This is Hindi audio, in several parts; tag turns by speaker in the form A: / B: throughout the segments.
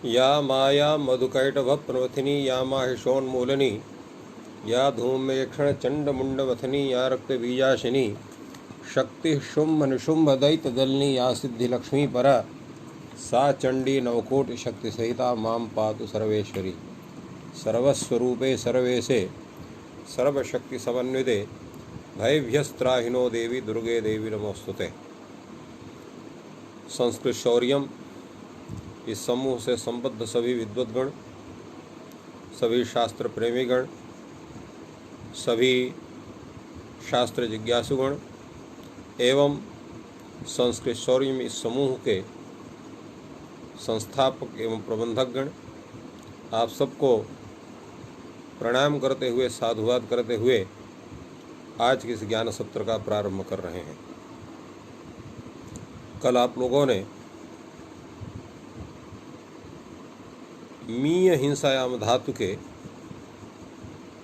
A: या माया मधुकैटभप्रवथिनी या माहिषोन्मूलनी या धूमेक्षण चंडमुंडवथनी या रक्तबीजाशिनी शक्ति शुंभ निशुंभ दैत्यदलनी या सिद्धिलक्ष्मी परा सा चंडी नवकोटि शक्ति सहिता माम पातु सर्वेश्वरी। सर्वस्वरूपे सर्वेशे सर्वशक्ति समन्विते भयभ्यस्त्राहिनो देवी दुर्गे देवी नमोस्तुते। संस्कृत शौर्यम इस समूह से संबद्ध सभी विद्वद्गण, सभी शास्त्र प्रेमीगण, सभी शास्त्र जिज्ञासुगण एवं संस्कृत शौर्यम इस समूह के संस्थापक एवं प्रबंधकगण, आप सबको प्रणाम करते हुए, साधुवाद करते हुए आज के इस ज्ञान सत्र का प्रारंभ कर रहे हैं। कल आप लोगों ने मीय हिंसायाम धातु के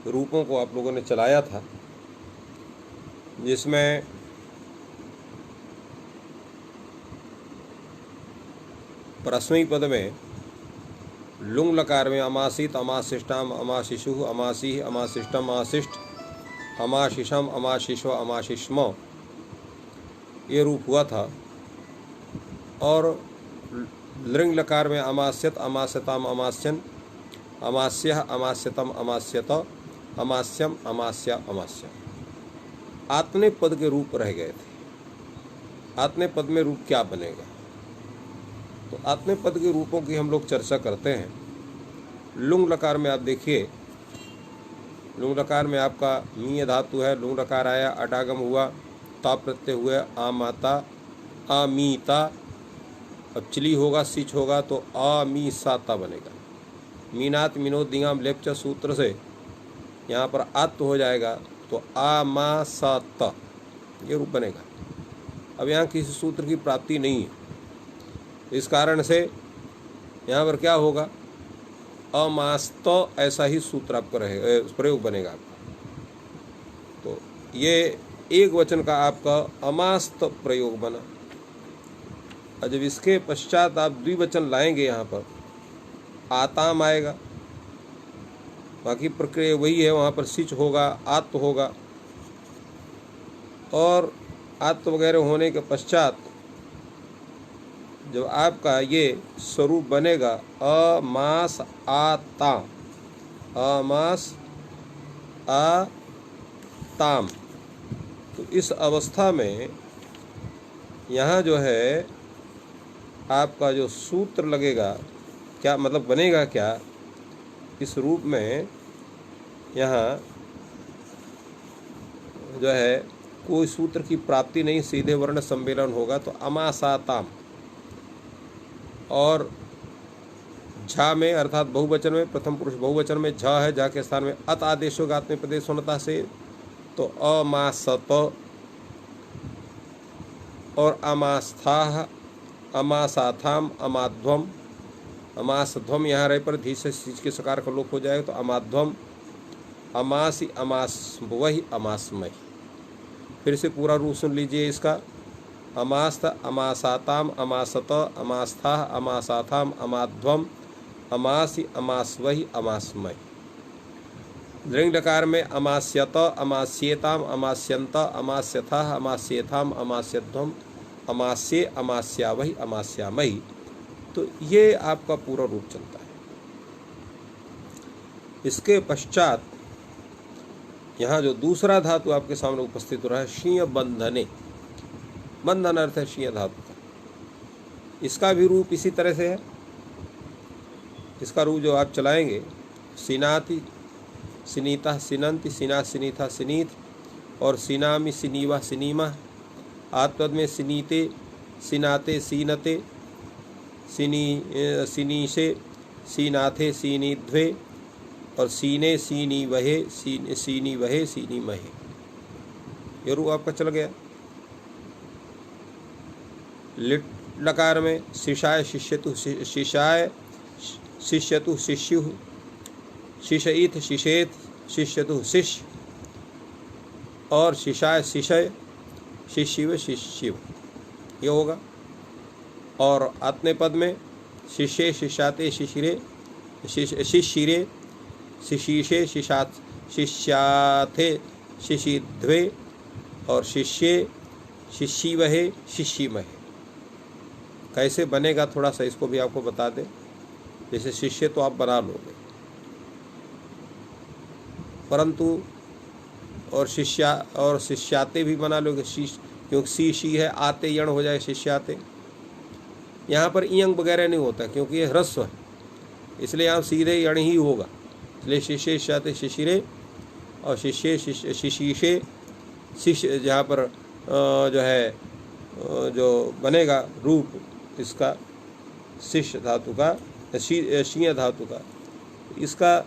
A: रूपों को आप लोगों ने चलाया था, जिसमें परस्मै पद में लुंग लकार में अमासित, अमाशिष्टाम, अमाशिशु, अमासी, अमाशिष्टम, अमाशिष्ट, अमाशिषम, अमाशिशो, अमाशिष्म ये रूप हुआ था। और लृंग लकार में अमास्यत, अमास्यताम, अमास्यन, अमास्यः, अमास्यतम, अमास्यत, अमास्यम, अमास्या, अमास्या आत्ने पद के रूप रह गए थे। आत्ने पद में रूप क्या बनेगा? तो आत्ने पद के रूपों की हम लोग चर्चा करते हैं। लुंग लकार में आप देखिए, लुंग लकार में आपका मीय धातु है, लुंग लकार आया, अडागम हुआ, ता प्रत्यय हुए, आमाता, आमीता। अब चिली होगा, सिच होगा तो अमीसाता बनेगा। मीनात मीनोद दिगाम लेप्चा सूत्र से यहाँ पर आत्त हो जाएगा तो आमासात ये रूप बनेगा। अब यहाँ किसी सूत्र की प्राप्ति नहीं है, इस कारण से यहाँ पर क्या होगा? अमास्त ऐसा ही सूत्र आपका रहेगा, प्रयोग बनेगा आपका। तो ये एक वचन का आपका अमास्त प्रयोग बना। और जब इसके पश्चात आप द्विवचन लाएंगे, यहाँ पर आताम आएगा, बाकी प्रक्रिया वही है, वहाँ पर सिच होगा, आत्त होगा। और आत्त वगैरह होने के पश्चात जब आपका ये स्वरूप बनेगा अमास आता, अमास आताम, तो इस अवस्था में यहाँ जो है आपका जो सूत्र लगेगा, क्या मतलब बनेगा क्या? इस रूप में यहाँ जो है कोई सूत्र की प्राप्ति नहीं, सीधे वर्ण सम्मेलन होगा तो अमासाताम। और झा में अर्थात बहुवचन में, प्रथम पुरुष बहुवचन में झ है, झ के स्थान में अत आदेश होगा आत्म प्रदेश होनता से, तो अमासत और अमास्था, अमासाथाम, अमाध्वम, अमासध्वम यहाँ रहे पर धी से सीच के सकार का लोप हो जाएगा तो अमाध्वम, अमासी, अमास वही, अमासमय। फिर से पूरा रूप सुन लीजिए इसका। अमास्त, अमासाताम, अमासत, अमास्था, अमासाथाम, अमाध्वम, अमासी, अमासवही, अमासमय। दृंग डकार में अमास्यत, अमास्येताम, अमास्यंत, अमास्यथा, अमास्येथाम, अमास्यध्वम, अमास्ये, अमास्यावही, अमास्यामयी। तो ये आपका पूरा रूप चलता है। इसके पश्चात यहाँ जो दूसरा धातु आपके सामने उपस्थित हो रहा है, शीय बंधने। बंधन अर्थ है शीय धातु का। इसका भी रूप इसी तरह से है। इसका रूप जो आप चलाएंगे, सिनाति, सिनीता, सिनंति, सिना, सिनीथा, सिनीत, और सिनामी, सिनीवा, सिनीमा। आत्मपद में सिनीते, सिनाते, सीनते, सिनीशे, सीनाथे, सीनीध्वे, और सीने, सीनी वहे, सीनी वहे, सीनी महे। ये रूप आपका चल गया। लिट लकार में शिशाय, शिष्यतु, शिशाय, शिष्यतु, शिष्यु, शिशयित, शिशेत, शिष्यतु, शिष्य, और शिशाय, शिशय, शिशिव, शिशिव ये होगा। और आत्मे पद में शिष्ये शिष्याते शिशिरे शिशिरे शिशीषे शिष्याथे शिशिध्वे और शिष्ये शिशिवहे शिशिमहे। कैसे बनेगा थोड़ा सा इसको भी आपको बता दें। जैसे शिष्य तो आप बना लोगे, परंतु और शिष्या और शिष्याते भी बना लोगे, क्योंकि शी है, आते यण हो जाए शिष्याते। यहाँ पर इयंग वगैरह नहीं होता क्योंकि ये ह्रस्व है, इसलिए यहाँ सीधे यण ही होगा। इसलिए शिष्य शिष्याते शिशिरे और शिष्य शिशीषे शिष्य, जहाँ पर जो है जो बनेगा रूप इसका शिष्य धातु का, शीय धातु का, इसका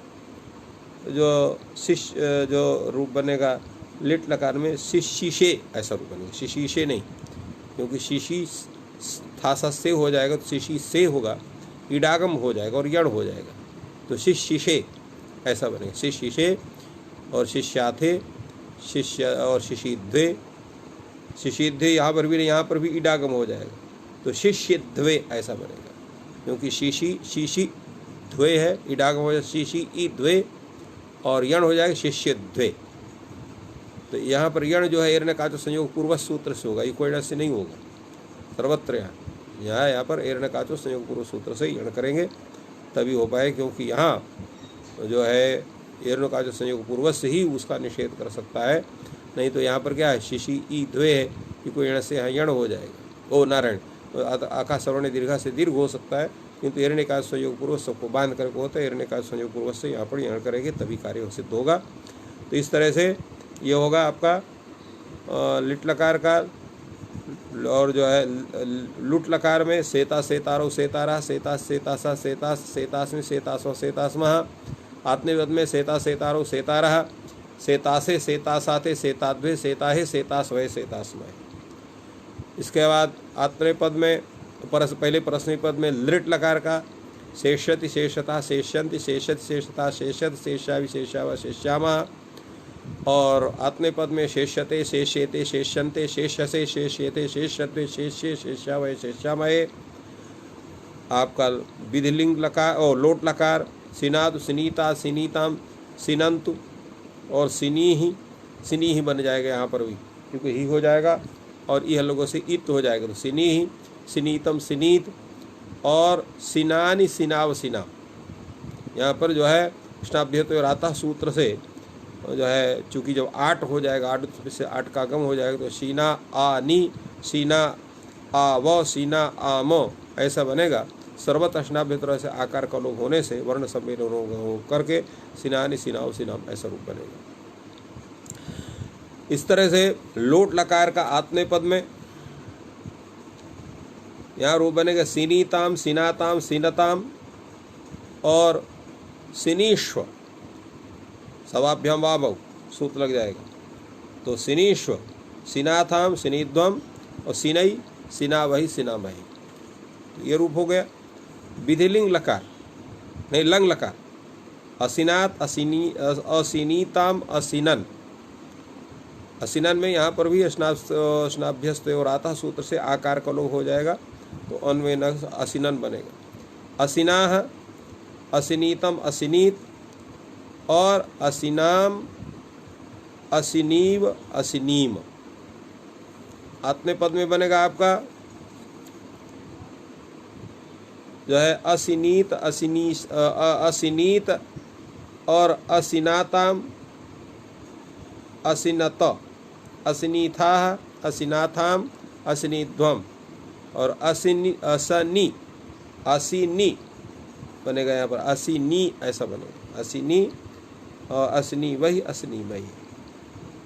A: जो शिष्य जो रूप बनेगा लिट लकार में शिशीषे ऐसा रूप बनेगा। शिशीषे नहीं, क्योंकि शिशी था से हो जाएगा तो शिशी से होगा, इडागम हो जाएगा और यण हो जाएगा, तो शिशिषे ऐसा बनेगा। शिशिषे और शिष्याथे शिष्य और शिशिध्वे, शिशिध्वे यहाँ पर भी नहीं, यहाँ पर भी इडागम हो जाएगा तो शिष्यध्वे ऐसा बनेगा, क्योंकि शीशी ध्वे है, इडागम हो जाएगा शीशी ई ध्वे और यण हो जाएगा शिष्यध्वे। तो यहाँ पर यण जो है एर्णकाचो संयोग पूर्वक सूत्र से होगा, इक्वल से नहीं होगा सर्वत्र। यहाँ पर एर्णकाचो संयोग पूर्व सूत्र से यण करेंगे तभी हो पाए, क्योंकि यहाँ जो है एर्णकाचो संयोग पूर्वक से ही उसका निषेध कर सकता है। नहीं तो यहाँ पर क्या है, शिशी ई द्वे है, इको यण से यहाँ यण हो जाएगा। ओ नारायण, आकाश सवर्ण दीर्घा से दीर्घ हो सकता है, किंतु एर्णकाच संयोग पूर्वक सबको बांध करके होता है। एर्णकाच संयोग पूर्वक से यहाँ पर यण करेंगे तभी कार्य सिद्ध होगा। तो इस तरह से ये होगा आपका लिट लकार का। और जो है लुट लकार में सेता सेतारो सेतारा, सेता सेतासा सेतास, सेतास्मि सेतासो सेतास्मः। आत्मनिपद में सेता सेतारो सेतारः, सेतासे सेतासाते सेताद्वे सेताहे सेतास्वय सेतास्मय। इसके बाद आत्मनेपद में पहले परस्मय पद में लृट लकार का शेष्यति शेषता शेष्यन्ति शेषति शेषता शेषत शेषावि शेषाव शेष्यामः। और आत्मनेपद में शेष्यते शेष्येते शेष्यन्ते शेष्यसे शेष्येते शेष्यत्वे शेष्ये शेष्यावय शेष्यामहे। आपका विधिलिंग लकार और लोट लकार सिनादु सिनीता सिनीताम सिनंतु और सिनी ही बन जाएगा यहाँ पर भी, क्योंकि ही हो जाएगा और यह लोगों से इत हो जाएगा। तो सिनी ही सिनीतम सिनीत और सिनानी सिनाव सिना। यहाँ पर जो है स्नाभ्यत राता सूत्र से जो है चूँकि जब 8 हो जाएगा, 8 से 8 का गम हो जाएगा, तो सीना आ नी सीना आ व सीना आ म ऐसा बनेगा। सर्वत अष्टाभ्यतर से आकार का लोप होने से वर्ण सम्मेलन हो करके सिनानी सिनाव सिनाम ऐसा रूप बनेगा। इस तरह से लोट लकार का आत्मनेपद में यहाँ रूप बनेगा सिनीताम सिनाताम सिनताम और सिनीश्व, सवाभ्यम वाभव सूत्र लग जाएगा। तो सिनीश्व सिनाथाम सिनीध्वम और सिनई सिनावही सिनामही, तो ये रूप हो गया। विधिलिंग लकार नहीं लंग लकार असिनात असिनी असिनीताम असिनन। असिनन में यहाँ पर भी स्नाभ्यस्त और आता सूत्र से आकार का लोप हो जाएगा, तो अन्वय न असिनन बनेगा। असिनाह असिनीतम असिनीत और असिनाम असिनीव असिनीम। आत्मनेपद में बनेगा आपका जो है असिनीत असिनीत और असिनाताम असिनत असिनीथा असिनाथाम असिनीध्वम और असिनी असिनी बनेगा। यहाँ पर असिनी ऐसा बनेगा, असिनी और असिनी वही असनी वही।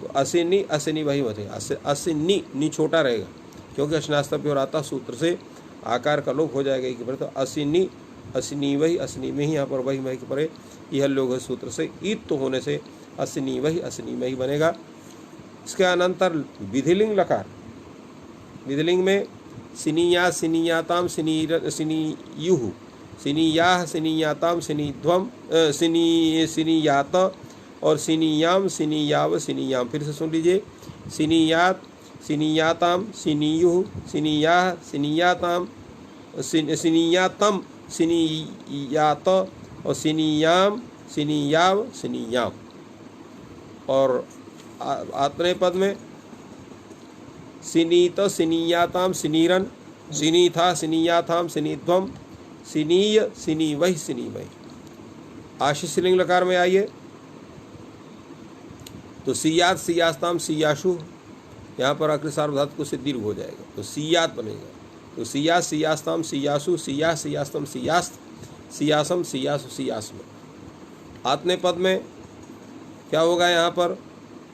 A: तो असिनी असनी वही बनेगा। असिनी नी छोटा रहेगा क्योंकि अशनास्तभ्य और आता सूत्र से आकार का लोप हो जाएगा एक बार। तो असिनी असनी वही असनी में ही यहाँ पर वही मही के परे यह लोग सूत्र से ईत तो होने से असनी वही असनी में ही बनेगा। इसके अनंतर विधिलिंग लकार, विधिलिंग में सिनीया सिनीयाताम सिनीयुः सिनीयाह सिनीयाताम सिनीध्वम सिनीयात और सिनीयाम सिनीयाव सिनीयाम। फिर से सुन लीजिए, सिनीयात सिनीयाताम सिनीयुः सिनीयाह सिनीयाताम सिनीयातम सिनीयात और सिनीयाम, सिनीयाव, सिनीयाम। और आत्मनेय पद में सिनीत, सिनीयाताम, सिनीरन, सिनीथा, सिनीयाथाम, सिनीध्वम, सिनीय, सिनीवह, सिनीवह। आशीष लिंग लकार में आइए तो सियात, सियास्ताम, सियाशु, यहाँ पर अग्र सार्वधातु को से दीर्घ हो जाएगा तो सियात बनेगा। तो सिया, सियास्ताम, सियासु, सिया, सियास्तम, सियास्त, सियासम, सियासु, सियास्म। आत्मनेय पद में क्या होगा यहाँ पर,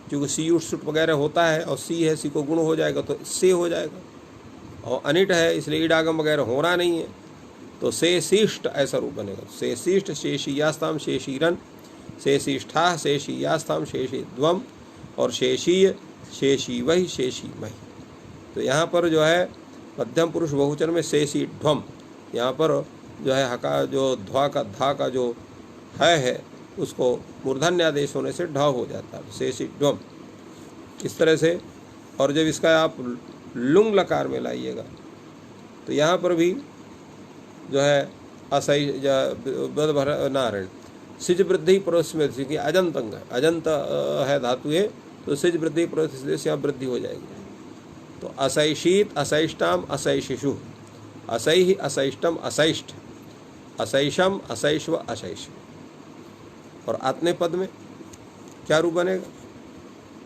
A: क्योंकि सी उठ सुट वगैरह होता है और सी है, सी को गुण हो जाएगा तो से हो जाएगा, और अनिट है इसलिए ईडागम वगैरह हो रहा नहीं है तो से शिष्ट ऐसा रूप बनेगा। से शिष्ट, शेषियास्ताम, शेषीरन, शेषिष्ठा, शेषियास्ताम, शेषिध्वम और शेषीय, शेषीवह, शेषीमहि। तो यहाँ पर जो है मध्यम पुरुष बहुवचन में शेषीध्वम, यहाँ पर जो है हका जो ध्वा का धा का जो है उसको मूर्धन्य आदेश होने से ढ हो जाता है, शेषीध्वम। इस तरह से। और जब इसका आप लुंग लकार में लाइएगा तो यहाँ पर भी जो है असही नारायण सिज वृद्धि पुरुष में, क्योंकि अजंत अंग है, अजंत है धातु है तो सिज वृद्धि पुरुष से यहाँ वृद्धि हो जाएगी। तो असैषीत, असैष्टाम, असैशिशु, असैहि, असैष्टम, असैष्ठ, असैषम, असैश्व, असैष। और आत्मनेय पद में क्या रूप बनेगा,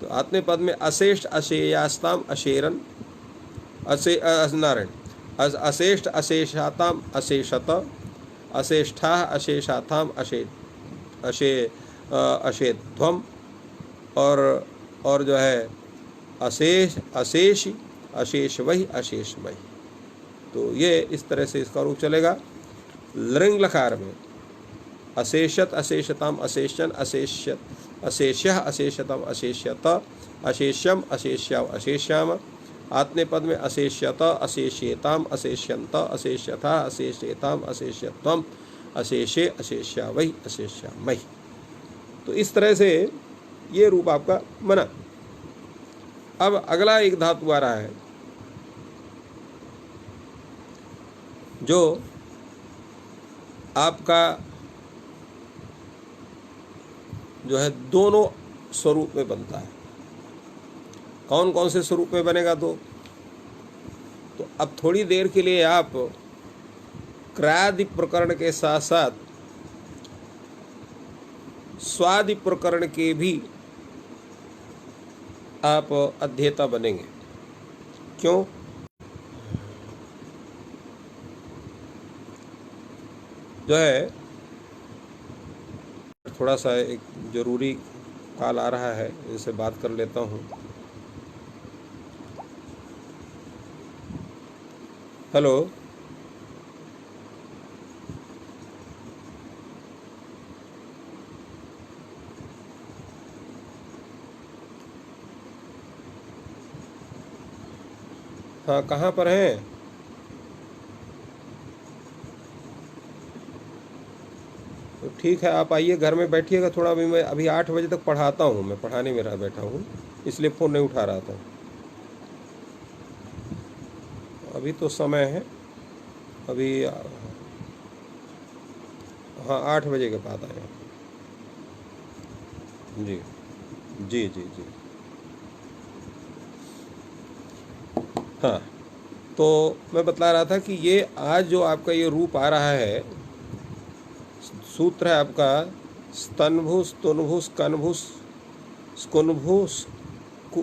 A: तो आत्मनेय पद में अशेष्ट, अशेयास्ताम, अशेरन, नारायण अशेष्ट, अशेषाताम, अशेषत, अशेष्ठा, अशेषाथाम, अशेध्वम और जो है अशेष, अशेषि, अशेष वही, अशेषमयी। तो ये इस तरह से इसका रूप चलेगा। लृंग लकार में अशेषत, अशेषताम, अशेषन, अशेष्यत, अशेष्यः, अशेषतम, अशेष्यत, अशेष्यम, अशेष्याव, अशेष्याम। आत्मनेय पद में अशेष्यत, अशेष्येताम, अशेष्यन्त, अशेष्यथा, अशेष्येताम, अशेष्यत्वम, अशेषे, अशेष्यावहि, अशेष्यामहि। तो इस तरह से ये रूप आपका बना। अब अगला एक धातु आ रहा है जो आपका जो है दोनों स्वरूप में बनता है। कौन कौन से स्वरूप में बनेगा, तो अब थोड़ी देर के लिए आप क्रादि प्रकरण के साथ साथ स्वादि प्रकरण के भी आप अध्येता बनेंगे। क्यों, जो है थोड़ा सा एक जरूरी कॉल आ रहा है, इनसे बात कर लेता हूँ। हेलो, हाँ कहाँ पर हैं? तो ठीक है, आप आइए, घर में बैठिएगा थोड़ा। अभी मैं 8 बजे तक पढ़ाता हूँ, मैं पढ़ाने में बैठा हूँ, इसलिए फ़ोन नहीं उठा रहा था। अभी तो समय है, अभी हाँ 8 बजे के बाद आए। जी जी जी जी। हाँ, तो मैं बता रहा था कि ये आज जो आपका ये रूप आ रहा है, सूत्र है आपका स्तनभु, स्तुनभु, स्कनभु, स्कुनभु,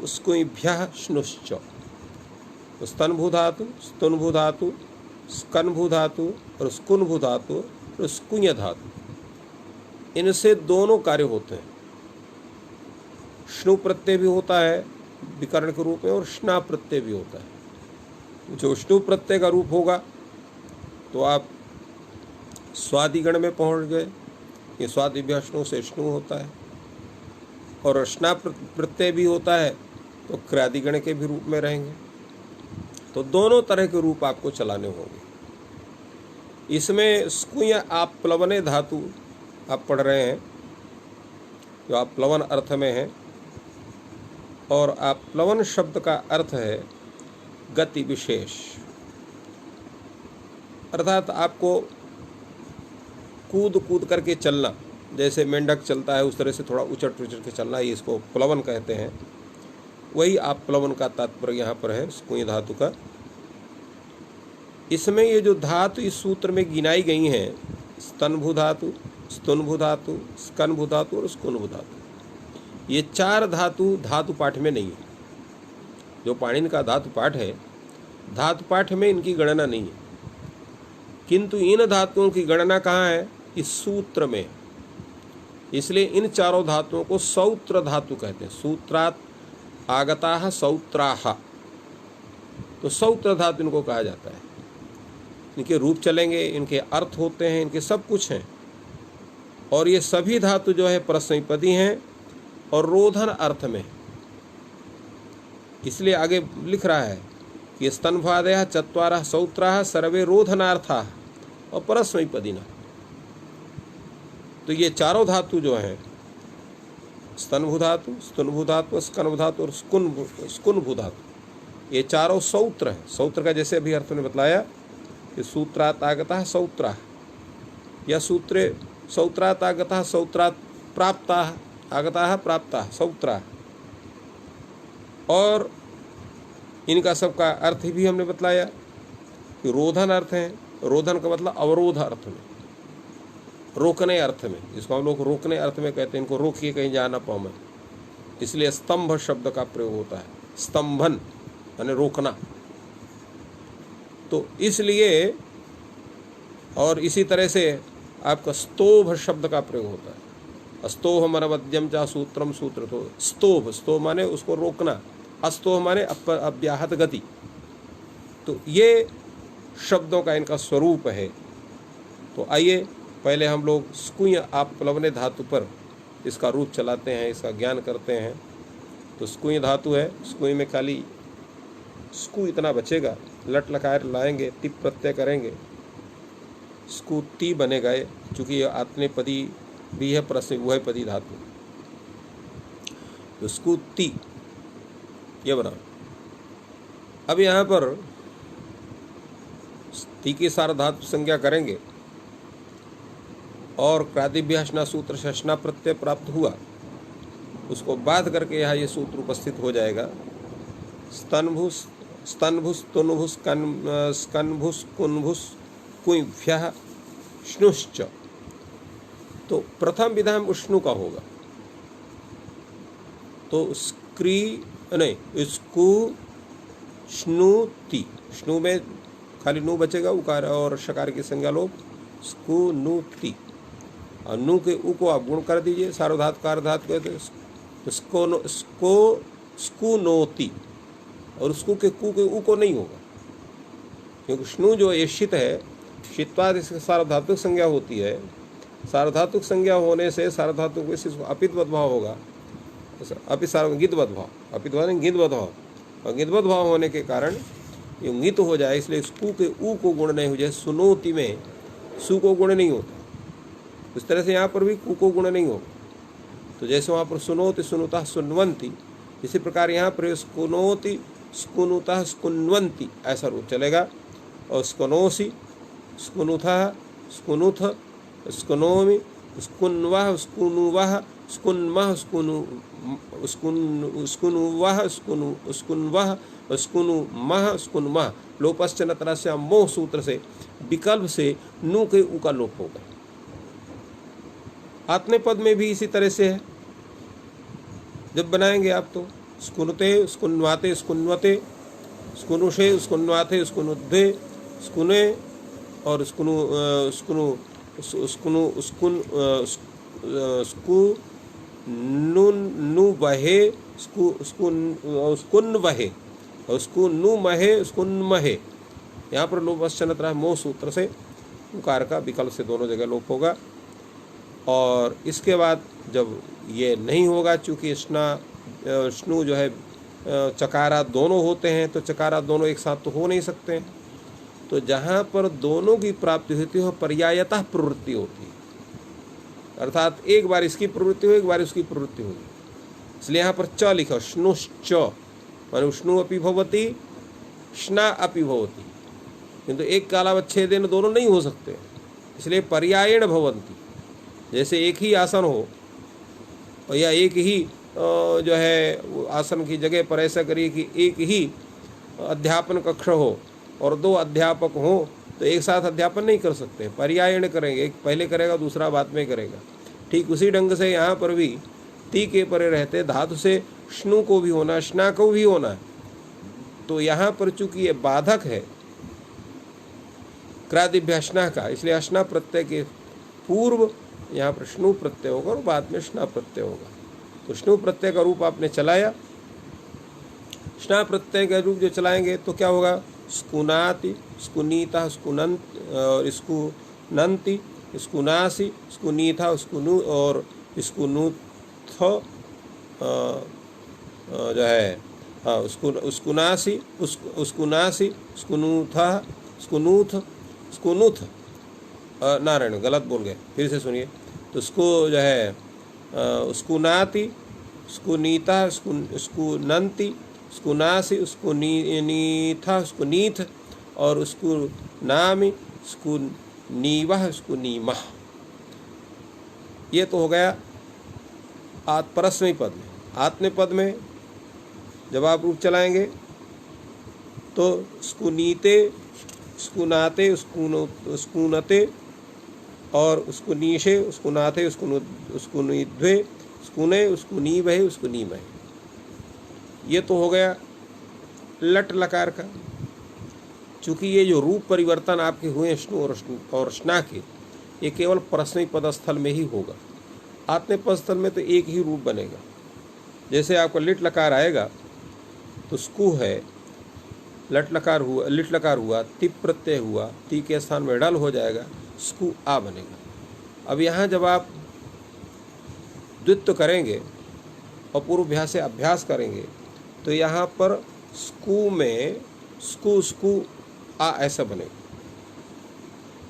A: स्कुभ्यः श्नुश्च। तो स्तनभु धातु, स्तुनभु धातु, स्कनभु धातु और स्कुनभु धातु और स्कुञ धातु, इनसे दोनों कार्य होते हैं। श्नु प्रत्यय भी होता है विकर्ण के रूप में और स्ना प्रत्यय भी होता है। जो श्नु प्रत्यय का रूप होगा तो आप स्वादिगण में पहुंच गए, ये स्वादिभ्यष्णु से श्नु होता है। और स्ना प्रत्यय भी होता है तो क्रादिगण के भी रूप में रहेंगे। तो दोनों तरह के रूप आपको चलाने होंगे। इसमें स्कुय आप प्लवने धातु आप पढ़ रहे हैं, जो आप प्लवन अर्थ में है, और आप प्लवन शब्द का अर्थ है गति विशेष, अर्थात आपको कूद कूद करके चलना, जैसे मेंढक चलता है उस तरह से थोड़ा उचट उचट के चलना, ये इसको प्लवन कहते हैं। वही आप प्लवन का तात्पर्य यहाँ पर है स्कुञ धातु का। इसमें ये जो धातु इस सूत्र में गिनाई गई हैं, स्तनभु धातु, स्तुनभु धातु, स्कनभु धातु और स्कुनभु धातु, ये 4 धातु धातु पाठ में नहीं है। जो पाणिनि का धातु पाठ है, धातु पाठ में इनकी गणना नहीं है, किंतु इन धातुओं की गणना कहाँ है? इस सूत्र में। इसलिए इन चारों धातुओं को सौत्र धातु कहते हैं। सूत्रात आगताः सौत्राः, तो सौत्र धातु इनको कहा जाता है। इनके रूप चलेंगे, इनके अर्थ होते हैं, इनके सब कुछ हैं। और ये सभी धातु जो है परस्मैपदी हैं और रोधन अर्थ में। इसलिए आगे लिख रहा है कि स्तनभादयः चत्वारः सौत्राः सर्वे रोधनार्थाः और परस्मैपदिनः। तो ये चारों धातु जो हैं, स्तनभु धातु, स्तुनभु धातु, स्कनभु धातु और स्कुनभु धातु, ये चारों सौत्र हैं। सौत्र का जैसे अभी अर्थ ने बतलाया कि सूत्रात् आगतः सौत्राः, या सूत्रे सौत्रात् आगतः सौत्रात् प्राप्ताः, आगताः प्राप्ताः सौत्राः। और इनका सबका अर्थ भी हमने बतलाया कि रोधन अर्थ है। रोधन का मतलब अवरोध अर्थ में, रोकने अर्थ में, जिसको हम लोग रोकने अर्थ में कहते हैं, इनको रोकिए कहीं जा ना पाऊँ मैं, इसलिए स्तंभ शब्द का प्रयोग होता है। स्तंभन यानी रोकना। तो इसलिए, और इसी तरह से आपका स्तोभ शब्द का प्रयोग होता है। स्तोभ मरवद्यम चा सूत्रम सूत्र, तो स्तोभ, स्तोभ माने उसको रोकना, अस्तोभ माने अव्याहत गति। तो ये शब्दों का इनका स्वरूप है। तो आइए पहले हम लोग स्कुञ आप प्लवने धातु पर इसका रूप चलाते हैं, इसका ज्ञान करते हैं। तो स्कुञ धातु है, स्कुञ में खाली स्कु इतना बचेगा, लट लकार लाएंगे, तिप प्रत्यय करेंगे, स्कुति बनेगा। चूँकि ये आत्मनेपदी भी है, प्रश्न उभयपदी धातु, तो स्कुति ये बना। अब यहाँ पर ती की सार धातु संज्ञा करेंगे और प्रातिभ्यासना सूत्र शशना प्रत्यय प्राप्त हुआ, उसको बाध करके यहाँ ये सूत्र उपस्थित हो जाएगा। स्तनभुस स्तनभुस स्तुनभुस स्कनभुस कुनभुस कुभ्यः श्नुश्च। तो प्रथम विधान उष्णु का होगा, तो स्क्री नहीं स्कु श्नुति, श्नु में खाली नु बचेगा, उकार और शकार की संज्ञा लोप, स्कुनुति। और नु के उ को आप गुण कर दीजिए, सार्वधातु कार्धातु कहते हैं, स्कुनोति, और उसको के कु के उ को नहीं होगा, क्योंकि श्नु जो ये शित है, शित्वाद इसकी सार्वधातुक संज्ञा होती है। सार्वधातुक संज्ञा होने से सार्वधातुक में अपित्वत भाव होगा, अपि सार्व गिद्वत भाव, अपित्व नहीं गिद्वत भाव, और गिद्वत भाव होने के कारण ये गित हो जाए, इसलिए स्कू के ऊ को गुण नहीं हो जाए। सुनोति में सु को गुण नहीं होता, उस तरह से यहाँ पर भी कु को गुण नहीं होगा। तो जैसे वहाँ पर सुनोति सुनुता सुनवंती, इसी प्रकार यहाँ पर स्कुनोति स्कुनुता स्कुन्वंती ऐसा रूप चलेगा। और स्कुनोसी स्कुनुथा स्कुनुथ स्कुनोमि स्कुन्वः स्कुनुवः स्कुन्मः स्कुनुवः स्कुन्वः स्कुनुमः स्कुन्मः। लोपश्च नतरस्य मोह सूत्र से विकल्प से नु के उ का लोप होगा। आत्मे पद में भी इसी तरह से है, जब बनाएंगे आप तो स्कुनुते स्कुन्वाते स्कुन्वते, स्कुनुषे स्कुन्वाते स्कुनुद्धे स्कुने, और स्कुनु स्कुनु स्कुनु स्कुन स्कु नु बहे स्कुन बहे और स्कुनु महे स्कुन महे। यहाँ पर लोप वश्चन तरह मोह सूत्र से उकार का विकल्प से दोनों जगह लोप होगा। और इसके बाद जब ये नहीं होगा, चूँकि स्नु जो है चकारा दोनों होते हैं, तो चकारा दोनों एक साथ तो हो नहीं सकते हैं। तो जहाँ पर दोनों की प्राप्ति होती है पर्यायतः प्रवृत्ति होती है, अर्थात एक बार इसकी प्रवृत्ति हो, एक बार उसकी प्रवृत्ति होगी। इसलिए यहाँ पर च लिखा, श्नुश्च माने उष्णु अपि भवति श्ना अपि भवति, किंतु एक के अलावा 6 दिन दोनों नहीं हो सकते। इसलिए पर्यायेण भवन्ति। जैसे एक ही आसन हो या एक ही जो है आसन की जगह पर ऐसा करिए कि एक ही अध्यापन कक्ष हो और 2 अध्यापक हों तो एक साथ अध्यापन नहीं कर सकते, पर्यायण करेंगे, एक पहले करेगा दूसरा बाद में करेगा। ठीक उसी ढंग से यहाँ पर भी ती के परे रहते धातु से श्नु को भी होना, स्ना को भी होना है। तो यहाँ पर चूंकि ये बाधक है क्रादिभ्य स्ना का, इसलिए स्ना प्रत्यय के पूर्व यहाँ पर श्नु प्रत्यय होगा और बाद में स्ना प्रत्यय होगा। तो श्नु प्रत्यय का रूप आपने चलाया, स्ना प्रत्यय का रूप जो चलाएंगे तो क्या होगा, स्कुनाति, स्कुनीता, स्कुनंत और स्कुनंति, स्कुनासी, स्कुनीथा, स्कुनु और स्कुनुथ जो है स्कुनासी, स्कुनासी, स्कुनूथा, स्कुनूथ, स्कुनुथ, नारायण गलत बोल गए, फिर से सुनिए। तो उसको जो है स्कुनाति, स्कुनीता, स्कुनंति, स्कुनासी, स्कुनीथा, स्कुनीथ और उसको नामी, स्कुनीवह, स्कुनीमह। ये तो हो गया परस्मैपद पद में। आत्मपद में जब आप रूप चलाएंगे तो स्कुनीते, स्कुनाते, स्कुनते और स्कुनीशे, स्कुनाथे, स्कुनिध्वे, स्कुने, स्कुनीवहे, स्कुनीमहे। ये तो हो गया लट लकार का। चूँकि ये जो रूप परिवर्तन आपके हुए स्नु और स्ना के, ये केवल परस्मै पद स्थल में ही होगा। आत्मपद स्थल में तो एक ही रूप बनेगा। जैसे आपका लिट लकार आएगा तो स्कू है, लट लकार हुआ, लिट लकार हुआ, तिप प्रत्यय हुआ, ती के स्थान में डल हो जाएगा, स्कू आ बनेगा। अब यहाँ जब आप द्वित्व करेंगे और पूर्वाभ्यास से अभ्यास करेंगे तो यहाँ पर स्कू में स्कू स्कू आ ऐसा बनेगा।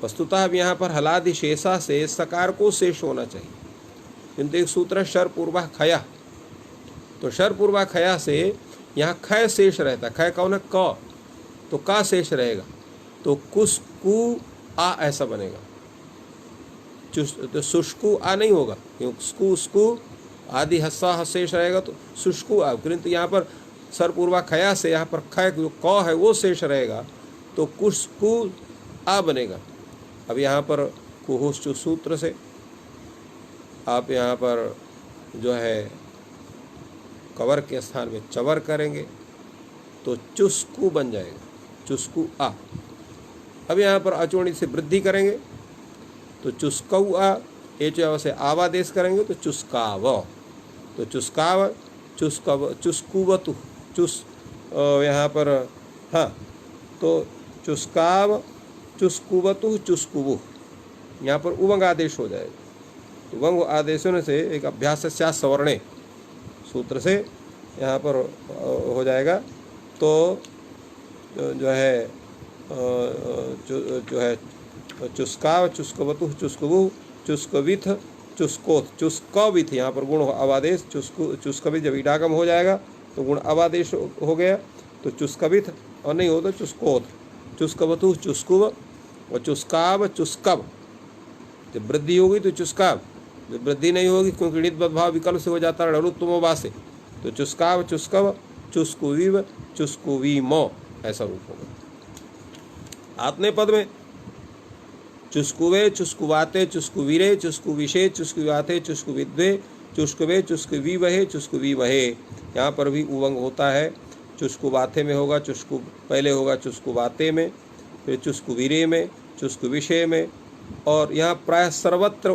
A: वस्तुतः अब यहाँ पर हलादि शेषा से सकार को शेष होना चाहिए, किंतु एक सूत्र है शर पूर्वा खया, तो शर पूर्वा खया से यहाँ खय शेष रहता है। खय कौन है, क, तो का शेष रहेगा, तो कुस कु आ ऐसा बनेगा। तो शुष्कु आ नहीं होगा, क्योंकि स्कू स्कू आदि हस्सा शेष रहेगा तो शुष्कु आ, किंतु यहाँ पर सर पूर्वा खया से यहाँ पर खय जो क है वो शेष रहेगा तो कुस्कु आ बनेगा। अब यहाँ पर कुहुश्चु सूत्र से आप यहाँ पर जो है कवर के स्थान में चवर करेंगे तो चुस्कु बन जाएगा, चुस्कु आ। अब यहाँ पर अचोणी से वृद्धि करेंगे तो चुस्कऊ आ, एचव से आवादेश करेंगे तो चुस्काव, तो चुस्काव, चुस्कव, चुस्कुवतु, चुस यहाँ पर हाँ, तो चुस्काव, चुस्कुवतु, चुस्कुवु, यहाँ पर उवंग आदेश हो जाएगा। तो उवंग आदेशों से एक अभ्यास सवर्णे सूत्र से यहाँ पर हो जाएगा। तो जो है जो है चुस्काव, चुस्कवतु, चुस्कुवु, चुस्कविथ, चुस्कोथ, चुस्कविथ, यहाँ पर गुण अवादेश, चुस्कविथ जब ईडागम हो जाएगा तो गुण अवादेश हो गया तो चुस्कविथ, और नहीं हो तो चुस्कोथ, चुस्कवतु, चुस्कुव और चुस्काव, चुस्कव। जब वृद्धि होगी तो चुस्काव, जब वृद्धि नहीं होगी क्योंकि णित भाव विकल्प से हो जाता है रणुत्तमो वासे, तो चुस्काव, चुस्कव, चुस्कुवीव, चुस्कुवीमो ऐसा रूप होगा। आत्मे पद में चुस्कुवे, चुस्कुवाते, चुस्कुवीरे, चुस्कुविशे, चुस्कुवाते, चुस्कुविद्वे, चुस्कुवे, चुस्कुवीवहे, चुस्कुवीवहे। यहाँ पर भी उवंग होता है। चुस्कुवाते में होगा, चुस्कु पहले होगा चुस्कुवाते में, फिर चुस्कुवीरे में, चुस्कुविशे में, और यहाँ प्राय सर्वत्र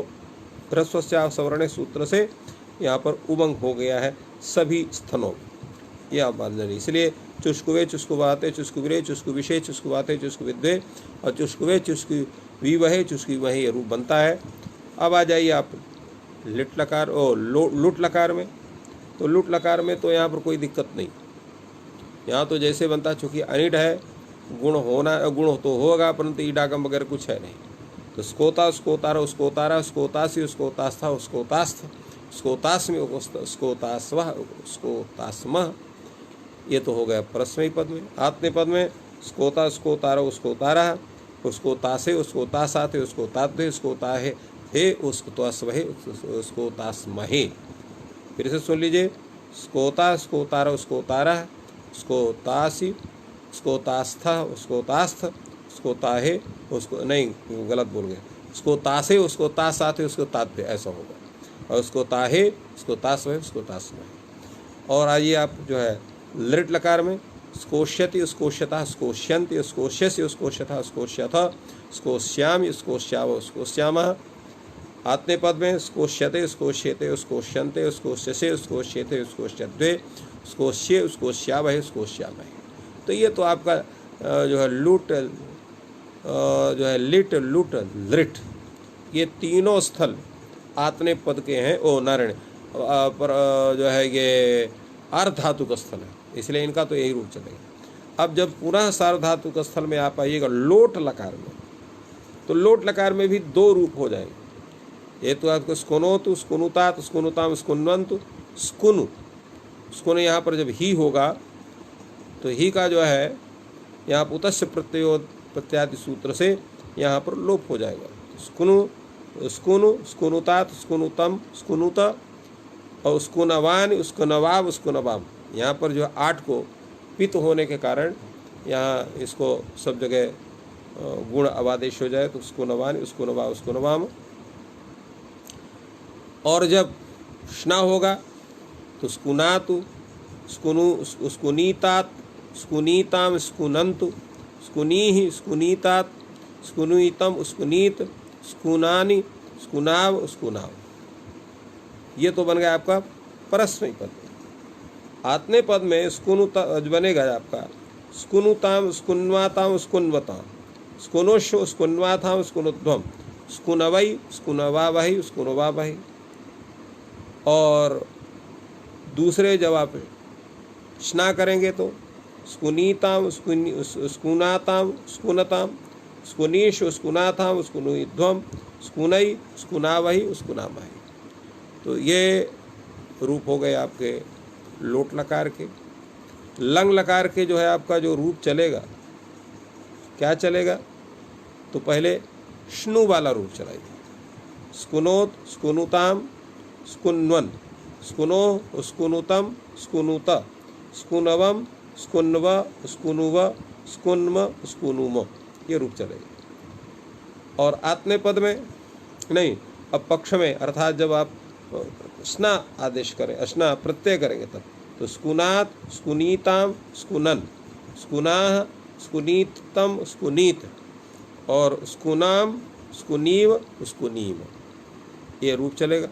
A: ह्रस्वस्या सवर्णे सूत्र से यहाँ पर उवंग हो गया है सभी स्थानों में। यह आप मान लें। इसलिए चुस्कुवे, चुस्कुवाते, चुस्कुवीरे, चुस्कुविशे, चुस्कुवाते, चुस्कुविद्वे और चुस्कुवे, चुस्कुवीवहे, चुस्कुवीवहे ये रूप बनता है। अब आ जाइए आप लिट लकार और लुट लकार में। तो लुट लकार में तो यहाँ पर कोई दिक्कत नहीं, यहाँ तो जैसे बनता है, चूँकि अनिट है, गुण होना, गुण तो होगा परंतु ईडागम वगैरह कुछ है नहीं। तो स्कोता, स्कोतारा, स्कोतारा, स्कोतासी, स्कोतास्था, स्कोतास्थ, स्कोतास्मि, स्कोतास्व, स्कोतास्मः। ये तो हो गया परस्मै पद में। आत्मे पद में स्कोता, स्कोतारो, स्कोतारा, उसको ता से, उसको ता साथे, उसको ताते, उसको ता है, उसको तास्महे, उसको तास्महे। फिर से सुन लीजिए, स्कोता, उसको तारा, उसको तारा, उसको तासी, उसको तास्था, उसको तास्थ, उसको ताहे, उसको नहीं, गलत बोल गए, उसको तासे, उसको ता साथे, उसको ताते, ऐसा होगा। और उसको ताहे, उसको तास्महे, उसको तास्महे। और आइए आप जो है लृट लकार में, स्कोष्यति, स्कोष्यता, स्कोष्यन्ति, स्कोष्यसि, स्कोष्यथा, स्कोष्यथ, स्कोष्यामि, स्कोष्याव, स्कोष्यामः। आत्ने पद में स्कोष्यते, स्कोष्यते, स्कोष्यन्ते, स्कोष्यसे, स्कोष्येते, स्कोष्यद्वे, स्कोष्ये, स्कोष्यावहे, स्कोष्यामहे। तो ये तो आपका जो है लूट, जो है लिट, लुट, लृट, ये तीनों स्थल आत्ने पद के हैं। ओ नारायण, पर जो है ये अर्धातुक स्थल है, इसलिए इनका तो यही रूप चलेगा। अब जब पुनः सार्वधातुक स्थल में आप आइएगा लोट लकार में, तो लोट लकार में भी दो रूप हो जाएंगे। ये तो आपको स्कुनोतु, स्कुनुतात, स्कुनुताम, स्कुन्वन्तु, स्कुनु। स्कुन यहाँ पर जब ही होगा तो ही का जो है यहाँ पुतस्य प्रत्ययो प्रत्यादि सूत्र से यहाँ पर लोप हो जाएगा। स्कुनु, स्कुनु, स्कुनुतात, स्कुनुतम, स्कुनुत, और स्कुनवान, स्कुनवाव, स्कुनवाम। यहाँ पर जो 8 को पित होने के कारण यहाँ इसको सब जगह गुण अवादेश हो जाए, तो स्कुनवान, स्कुनवाव, स्कुनवाम। और जब स्ना होगा तो स्कुनातु, स्कुनु, स्कुनीतात, स्कुनीताम, स्कुनन्तु, स्कुनीहि, स्कुनीतात, स्कुनीतम, स्कुनीत, स्कुनानि, स्कुनाव, स्कुनाव। ये तो बन गया आपका परस्मैपदी पद। आत्ने पद में स्कुनुता बनेगा आपका स्कुनुताम, स्कुन्वाताम, स्कुन्वताम, स्कुनोशो, स्कुन्वाथाम, स्कुनुध्वम, स्कुनवै, स्कुनवावहि, स्कुनवावहि। और दूसरे जब आप स्ना करेंगे तो स्कुनीताम, स्कुनाताम, स्कुनताम, स्कुनीश, स्कुनाथाम, स्कुनुध्वम, स्कुनै, स्कुनावहि, स्कुनामहि। तो ये रूप हो गए आपके लोट लकार के। लंग लकार के जो है आपका जो रूप चलेगा, क्या चलेगा, तो पहले श्नु वाला रूप चलाइए। स्कुनोत, स्कुनुताम, स्कुन्वन, स्कुनो, स्कुनुतम, स्कुनुत, स्कुनवम, स्कुन्व, स्कुनुव, स्कुन्म, स्कुनुम, ये रूप चलेगा। और आत्ने पद में नहीं, अब पक्ष में, अर्थात जब आप स्ना आदेश करें, स्ना प्रत्यय करेंगे तब, तो स्कुनात, स्कुनीताम, स्कुनन, स्कुनाह, स्कुनीतम, स्कुनीत, और स्कुनाम, स्कुनीव, स्कुनीम, ये रूप चलेगा।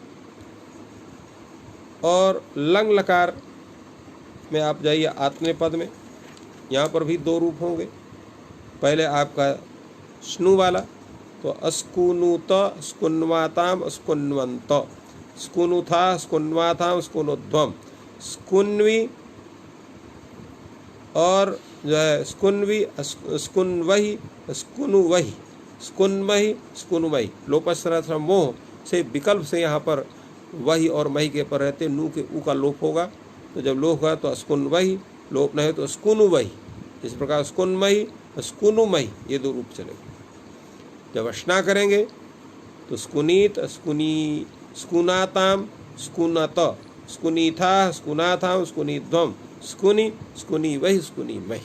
A: और लंग लकार में आप जाइए आत्मे पद में, यहाँ पर भी दो रूप होंगे। पहले आपका स्नु वाला, तो अस्कुनुत, स्कुन्वाताम, स्कुन्वन्त, स्कुनुथा, स्कुन्वाथाम, स्कुनुध्वम, स्कुन्वी, और जो है स्कुन्वी, स्कुन्वहि, स्कुनुवहि, स्कुन्महि, स्कुनुमहि। लोपस्त्र मोह से विकल्प से यहाँ पर वही और मही के पर रहते, नू के ऊ का लोप होगा। तो जब लोप होगा तो स्कुन्वहि, लोप नहीं तो स्कुनुवहि। इस प्रकार स्कुन्महि, स्कुनुमहि, ये दो रूप चलेंगे। जब स्ना करेंगे तो स्कुनीत, स्कुनी, स्कुनाताम, स्कुनत, स्कुनीथा, स्कुनाथाम, स्कुनीध्वम, स्कुनी, स्कुनी वही, स्कुनी मही।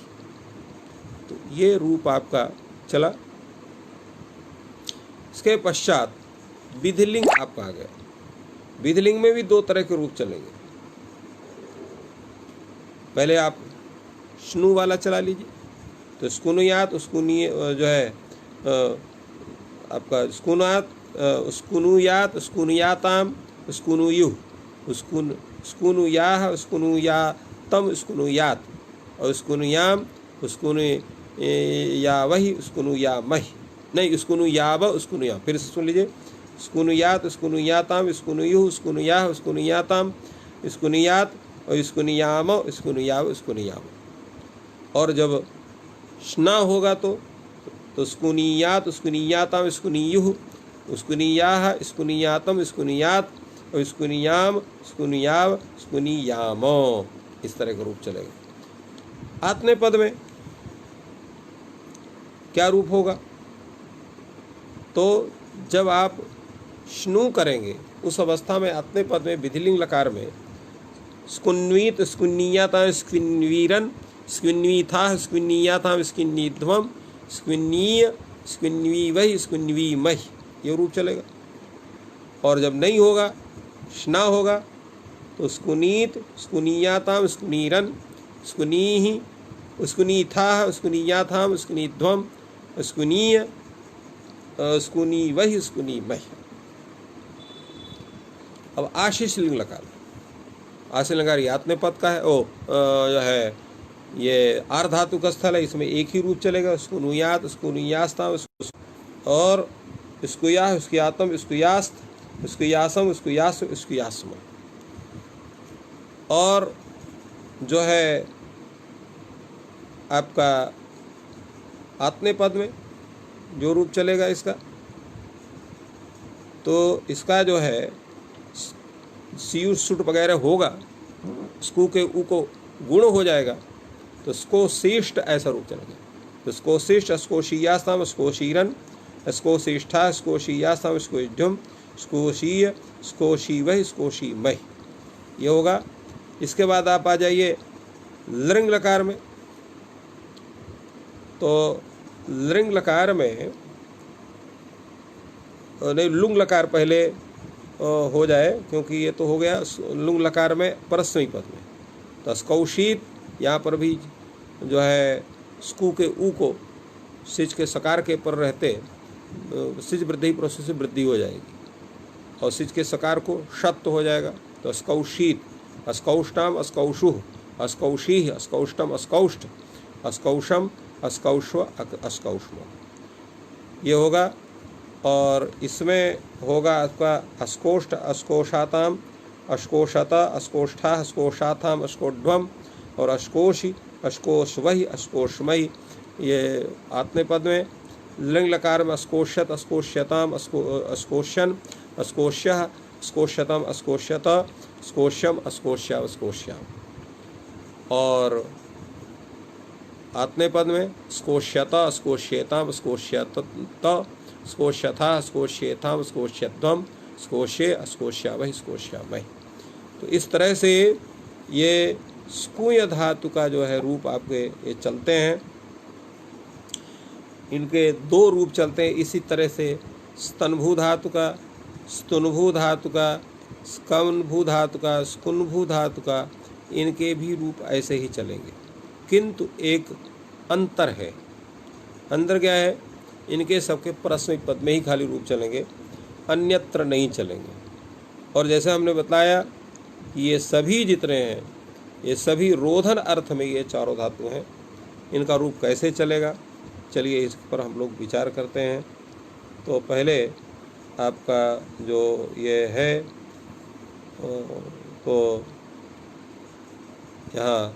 A: तो ये रूप आपका चला। इसके पश्चात विधिलिंग आपका आ गया। विधिलिंग में भी दो तरह के रूप चलेंगे। पहले आप स्नु वाला चला लीजिए, तो स्कुनुयात, स्कुनी जो है आपका स्कुनात, स्कुनुयात, स्कुनुयाताम, स्कुनुयुः, स्कुनुयाह, स्कुनुयातम, स्कुनुयात, और स्कुनुयाम, स्कुनुयावहि, स्कुनुयामहि, नहीं स्कुनुयाव, स्कुनुयाम। फिर से सुन लीजिए, स्कुनुयात, स्कुनुयाताम, स्कुनुयुः, स्कुनुयाह, स्कुनुयाताम, स्कुनुयात, और स्कुनुयाम, स्कुनुयाव, स्कुनुयाम। और जब स्ना होगा तो स्कुनियात, स्कुनियाताम, स्कुनियुः, स्कुनियाह, स्कुनियातम, स्कुनियात, और स्कुनियाम, स्कुनियाव, स्कुनियाम, इस तरह का रूप चलेगा। आत्ने पद में क्या रूप होगा, तो जब आप श्नु करेंगे उस अवस्था में आत्ने पद में विधिलिंग लकार में स्कुन्वीत स्कुन्नीयाता स्क्विन्वीरन स्क्विन्वीथा स्क्विन्नीयाथा स्क्विन्नीध्वम स्क्विन्नीय स्क्विन्वीवहि स्क्विन्वीमहि ये रूप चलेगा। और जब नहीं होगा, श्ना होगा, तो स्कुनीत स्कुनीयाताम स्कुनीरन स्कुनीहि स्कुनीथा स्कुनीयाथाम स्कुनीध्वम स्कुनीय स्कुनीवहि स्कुनीमहि। अब आशीष लिंग लकार, आशीष लकार यात्ने पद का है। जो है ये आर धातु का स्थल है, इसमें एक ही रूप चलेगा, स्कुनुयात स्कुनुयास्ताम और स्कुया स्कुयातम स्कुयास्त स्कुयासम स्कुयास स्कुयास्म। और जो है आपका आत्ने पद में जो रूप चलेगा इसका, तो इसका जो है सीयु सुट वगैरह होगा, स्कू के ऊ को गुण हो जाएगा, तो स्कोशिष्ट ऐसा रूप चलेगा। तो स्कोशिष्ट स्कोशीयास्तम स्कोशीरन स्कोशिष्ठा स्कोशीयास्तम स्कोष्ठुम स्कोशीय स्कोशीवहि स्कोशीमहि ये होगा। इसके बाद आप आ जाइए लृंग लकार में। तो लृंग लकार में नहीं, लुंग लकार पहले हो जाए, क्योंकि ये तो हो गया लुंग लकार में परस्मई पद में। तो स्कौशीत यहाँ पर भी जो है स्कू के ऊ को सिज के सकार के पर रहते सिज वृद्धि प्रोसेस से वृद्धि हो जाएगी और सिज के सकार को शत हो जाएगा। तो स्कौशीत अस्कौष्टाम अस्कौशुः अस्कौशीह अस्कौष्टम अस्कौष्ट अस्कौशम अस्कौश्व अस्कौष्म ये होगा। और इसमें होगा आपका अस्कोष्ठ अस्कोशाताम अस्कोशता अस्कोष्ठा अस्कोशाथाम अस्कोध्वम और अस्कोशी अस्कोशवहि अस्कोष्मयि ये आत्मे पद में। लिंग लकार में अस्कोष्यत अस्कोष्यताम अस्कोष्यन अस्कोष्यः अस्कोष्यतम अस्कोष्यत अस्कोष्यम अस्कोष्या अस्कोष्याम। और आत्मे पद में स्कोष्यता स्कोष्येताम स्कोष्यत स्कोष्यथा स्कोष्येथाम स्कोष्यध्वम स्कोष्ये अस्कोष्यावहि स्कोष्यामहि। तो इस तरह से ये स्कुय धातु का जो है रूप आपके ये चलते हैं, इनके दो रूप चलते हैं। इसी तरह से स्तनभू धातु का, स्तुनभू धातु का, स्कंभू धातु का, स्कुनभू धातु का, इनके भी रूप ऐसे ही चलेंगे, किंतु एक अंतर है। अंतर क्या है? इनके सबके परस्मैक पद में ही खाली रूप चलेंगे, अन्यत्र नहीं चलेंगे। और जैसे हमने बताया कि ये सभी जितने हैं ये सभी रोधन अर्थ में ये चारों धातु हैं, इनका रूप कैसे चलेगा, चलिए इस पर हम लोग विचार करते हैं। तो पहले आपका जो ये है तो यहाँ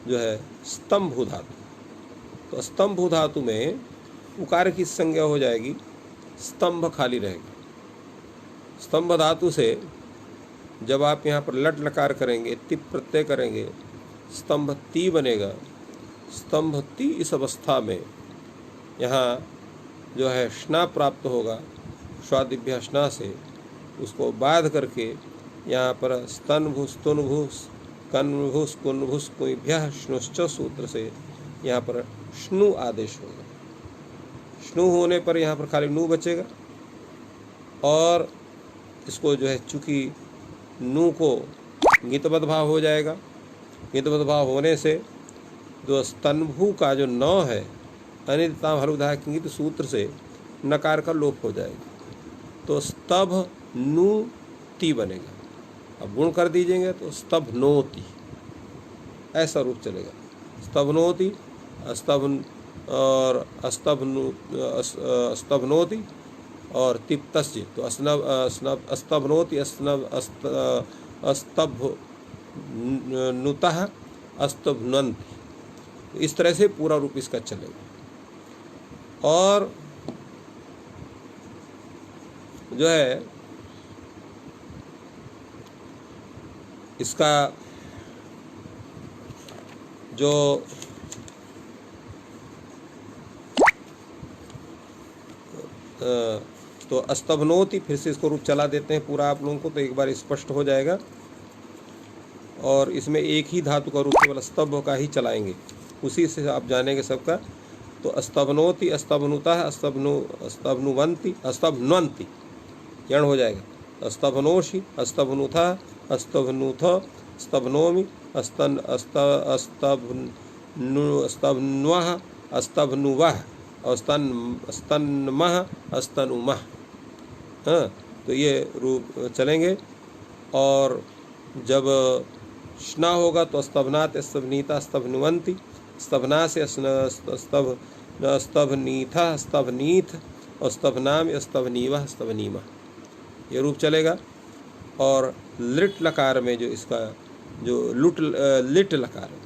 A: जो है स्तंभु धातु, तो स्तंभु धातु में उकार की संज्ञा हो जाएगी, स्तंभ खाली रहेगी। स्तंभ धातु से जब आप यहाँ पर लट लकार करेंगे, तिप प्रत्यय करेंगे, स्तंभ ती बनेगा। स्तंभ ती इस अवस्था में यहाँ जो है स्ना प्राप्त होगा, स्वादिभ्य स्ना से उसको बाध करके यहाँ पर स्तनभु स्तुनभु कन्भु स्कुनभु स्कुभ्यः श्नुश्च सूत्र से यहाँ पर श्नु आदेश होगा। श्नु होने पर यहाँ पर खाली नू बचेगा और इसको जो है चूँकि नू को गितबद्ध भाव हो जाएगा, गितबद्ध भाव होने से जो स्तनभु का जो नौ है अनितताम हलुधा किंगित सूत्र से नकार का लोप हो जाएगा, तो स्तभ नू ती बनेगा। अब गुण कर दीजिएंगे तो स्तभनोति ऐसा रूप चलेगा। स्तभनोति और स्तभनोति और तिप्तस्य, तो स्तभनोति स्तभनुतः स्तभनन्ति, तो इस तरह से पूरा रूप इसका चलेगा। और जो है इसका जो तो अस्तभनोति, फिर से इसको रूप चला देते हैं पूरा आप लोगों को, तो एक बार स्पष्ट हो जाएगा। और इसमें एक ही धातु का रूप केवल स्तभ का ही चलाएंगे, उसी से आप जानेंगे सबका। तो अस्तभनोति, अस्तभनुतः, अस्तभनुवंति, अस्तभन्वन्ति, यण हो जाएगा। अस्तभनोषि, अस्तभनुथः, अस्तभनुथ, अस्तभनोमि, अस्तभन्वः, अस्तभनुवः, अस्तन्मः, अस्तनुमः। हाँ, तो ये रूप चलेंगे। और जब स्ना होगा तो स्तभनात्, स्तभनीता, स्तभनुवन्ति, स्तभना से स्तभनीथा, स्तभनीथ, और स्तभनाम, स्तभनीवः, स्तभनीमः, ये रूप चलेगा। और लिट लकार में जो इसका जो लिट लकार में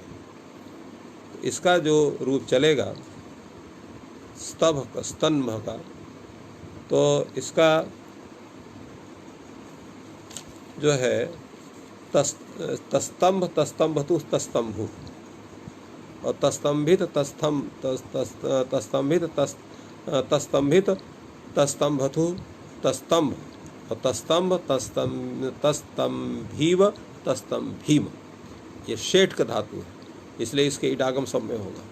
A: इसका जो रूप चलेगा स्तभ का, स्तन्म का, तो इसका जो है तस्तंभ, तस्तंभतु, तस्तंभु, और तस्तंभित, तस्तंभित, तस्तंभित, तस्तंभतु, तस्तंभ, और तस्तंभ, तस्तंभीव, तस्तंभीम, ये शेठ का धातु है, इसलिए इसके इडागम सब में होगा।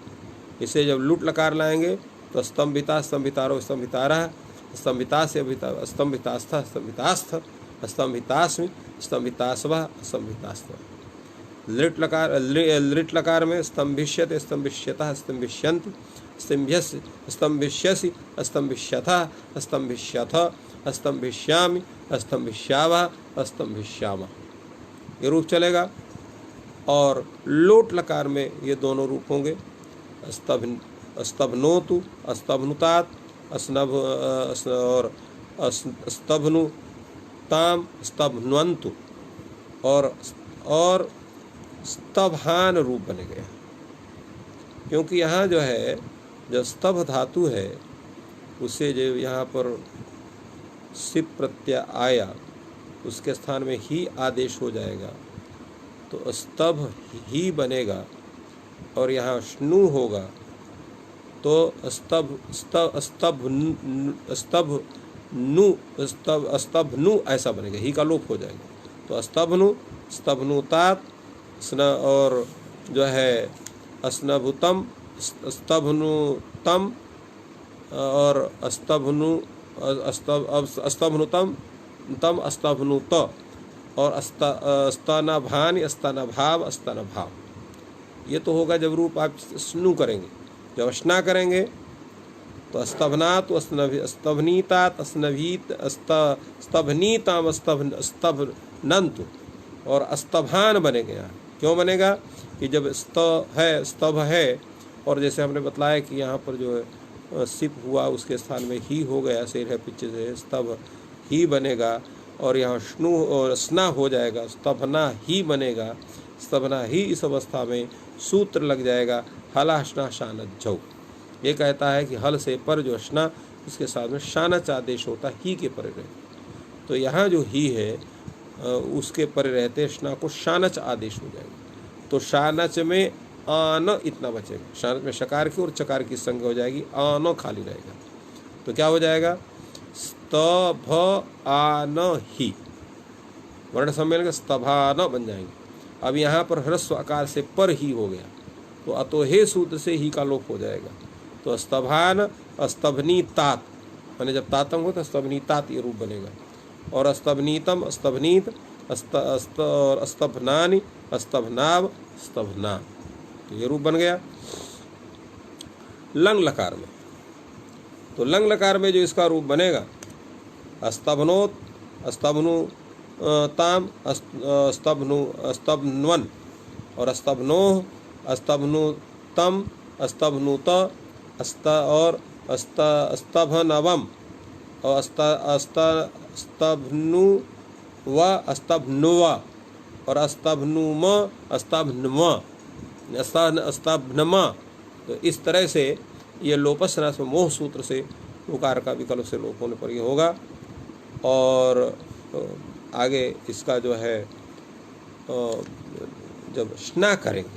A: इसे जब लुट लकार लाएंगे तो स्तंभिता, स्तंभितारो, स्तंभितारः, स्तंभिता से स्तंभितास्थ, स्तंभितास्थ, स्तंभितास्मि, स्तंभितास्वः, स्तंभितास्वः। लिट लकार में स्तंभिष्यते, स्तंभिष्यतः, स्तंभिष्यन्ति, स्तंभ्यस्य, स्तंभिष्यसि, स्तंभिष्यथः, स्तंभिष्यथ, स्तंभिष्यामि, स्तंभिष्यावः, स्तंभिष्यामः, ये रूप चलेगा। और लोट लकार में ये दोनों रूप होंगे, स्तभनोतु, स्तभनुतात्, अस्नभ और स्तभनुताम, स्तभन्वन्तु, और स्तभान रूप बने गया। क्योंकि यहाँ जो है जब स्तभ धातु है उससे जो यहाँ पर सिप प्रत्यय आया उसके स्थान में ही आदेश हो जाएगा, तो स्तभ ही बनेगा। और यहाँ स्नु होगा तो स्तभनु ऐसा बनेगा, ही का लोप हो जाएगा। तो स्तभनु, स्तभनुतात, और जो है अस्नभुतम, स्तभनुतम, और अस्तभनुतम तम, अस्तभनुत, और स्तनभानि, स्तनभाव, स्तनभाव, ये तो होगा जब रूप आप स्नु करेंगे। जब स्ना करेंगे तो स्तभनात्, स्तभनीतात, स्तभनीताम, स्तभनन्तु, और स्तभान बनेगा। यहाँ क्यों बनेगा कि जब स्तभ है, और जैसे हमने बतलाया कि यहाँ पर जो है सिप हुआ उसके स्थान में ही हो गया, शेर है पीछे से, स्तभ ही बनेगा। और यहाँ स्नु और स्ना हो जाएगा, स्तभना ही बनेगा, स्तभना ही इस अवस्था में सूत्र लग जाएगा, हला स्ना शानच झौ। ये कहता है कि हल से पर जो स्ना उसके साथ में शानच आदेश होता है, ही के परे रहते। तो यहाँ जो ही है उसके परे रहते स्ना को शानच आदेश हो जाएगा। तो शानच में आन इतना बचेगा, शानच में शकार की और चकार की संज्ञा हो जाएगी, आनो खाली रहेगा। तो क्या हो जाएगा, स्तभ आन ही, वर्ण सम्मेलन स्तभान बन जाएंगे। अब यहाँ पर ह्रस्व आकार से पर ही हो गया, तो अतोहे सूत्र से ही का लोप हो जाएगा। तो स्तभान, स्तभनीतात, माने जब तातम हो तो स्तभनीतात ये रूप बनेगा। और स्तभनीतम, स्तभनीत, स्तभनानि, स्तभनाव, स्तभना, तो ये रूप बन गया। लंग लकार में, तो लंग लकार में जो इसका रूप बनेगा, स्तभनोत, स्तभनु ताम, स्तभन्वन, और स्तभनोह, स्तभनुतम, स्तभनुत, और स्तभनवम, और स्तभनु व, स्तभनुव, और स्तभनुम, स्तभनम, स्तभनमा। तो इस तरह से ये लोपस्नास में मोह सूत्र से उकार का विकल्प से लोप होने पर ये होगा। और आगे इसका जो है जब स्ना करेंगे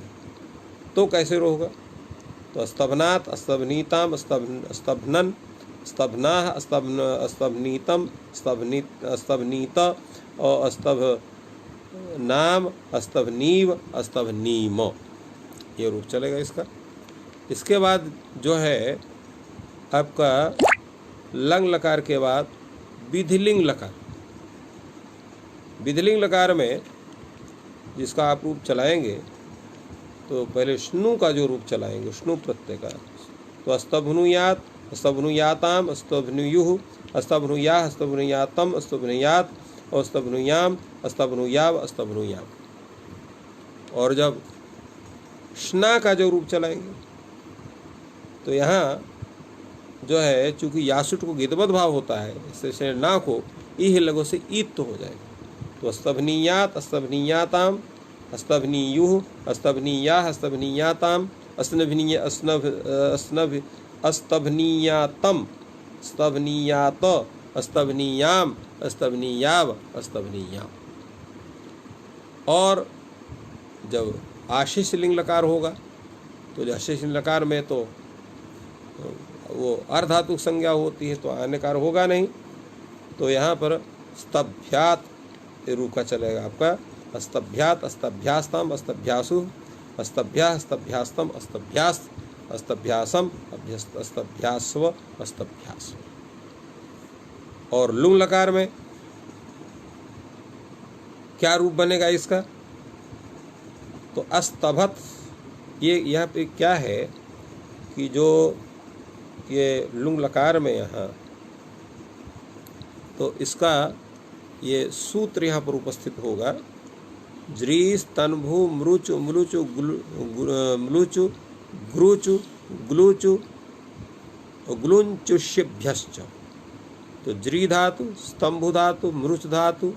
A: तो कैसे होगा, तो स्तभनात्, स्तभनीताम, स्तभनन, स्तभनाः, स्तभनीतम, स्तभनीत और स्तभनाम, स्तभनीव, स्तभनीम, ये रूप चलेगा इसका। इसके बाद जो है आपका लंग लकार के बाद विधिलिंग लकार। विधिलिंग लकार में जिसका आप रूप चलाएंगे तो पहले श्नु का जो रूप चलाएंगे, श्नु प्रत्यय का, तो अस्तभनुयात, अस्तभनुयाताम, अस्तभनुयुः, अस्तभनुयाः, अस्तभनुयातम, अस्तभनुयात, अस्तभनुयाम, अस्तभनुयाव, अस्तभनुयाम। और जब श्ना का जो रूप चलाएंगे तो यहाँ जो है चूंकि यासुट को गिदबद्ध भाव होता है, इससे ना को इह लगो से ईत तो हो जाएगा। तो अस्तभनीयात, अस्तभनीयाताम, अस्तभनीयुः, अस्तभनीयाः, अस्तभनीयाताम, अस्तभनीयातम, स्तभनीयात, अस्तभनीयाम, अस्तभनीयाव, अस्तभनीयाम। और जब आशीष लिंग लकार होगा तो जो आशीष लिंग लकार में तो वो अर्धातुक संज्ञा होती है तो आनकार होगा नहीं, तो यहाँ पर स्तभ्यात रूप का चलेगा आपका। अस्तभ्यात, अस्तभ्यास्ताम, अस्तभ्यासु, अस्तभ्या, अस्तभ्यास्तम, अस्तभ्यास, अस्तभ्यासम, अस्तभ्यास्व, अस्तभ्यास। और लुंग लकार में क्या रूप बनेगा इसका? तो अस्तभत। ये यहाँ पे क्या है कि जो ये लुंग लकार में यहाँ तो इसका ये सूत्र यहाँ पर उपस्थित होगा। ज्रीस तन्भु मृचु मृचु मृचु ग्रुचु ग्लुचु ग्लुंचुष्यभ्यश्च। तो ज्री धातु, स्तंभु धातु, मृच धातु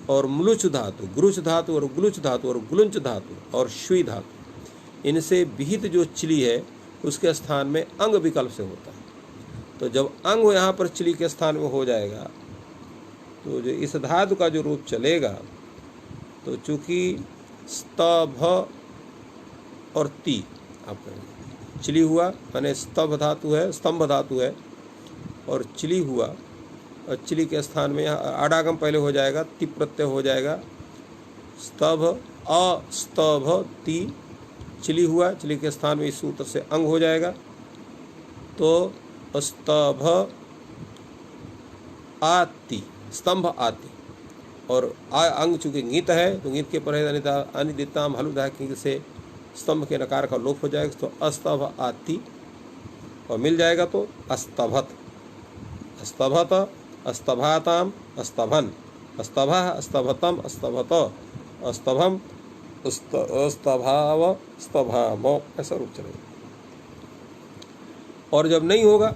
A: और मृच धातु, ग्रुच धातु और ग्लुच धातु और ग्लुंच धातु और श्वी धातु, इनसे विहित जो चिली है उसके स्थान में अंग विकल्प से होता है। तो जब अंग यहाँ पर चिली के स्थान में हो जाएगा तो जो इस धातु का जो रूप चलेगा तो चूंकि स्तभ और ती आप करेंगे, चिली हुआ यानी स्तभ धातु है, स्तंभ धातु है और चिली हुआ, और चिली के स्थान में यहाँ आडागम पहले हो जाएगा, ति प्रत्यय हो जाएगा, स्तभ अस्तभ ती, चिली हुआ, चिली के स्थान में इस सूत्र से अंग हो जाएगा। तो स्तभ आति, स्तंभ आति, और अंग चूंकि गीत है तो गीत के परहेज अनिदिताम हलुदा से स्तंभ के नकार का लोप हो जाएगा। तो अस्तभ आति और मिल जाएगा तो अस्तभत, अस्तभत, अस्तभाताम, अस्तभन, अस्तभा, अस्तभतम, अस्तभत, अस्तभम, अस्तभाव, स्तभाम, ऐसा रूप चलेगा। और जब नहीं होगा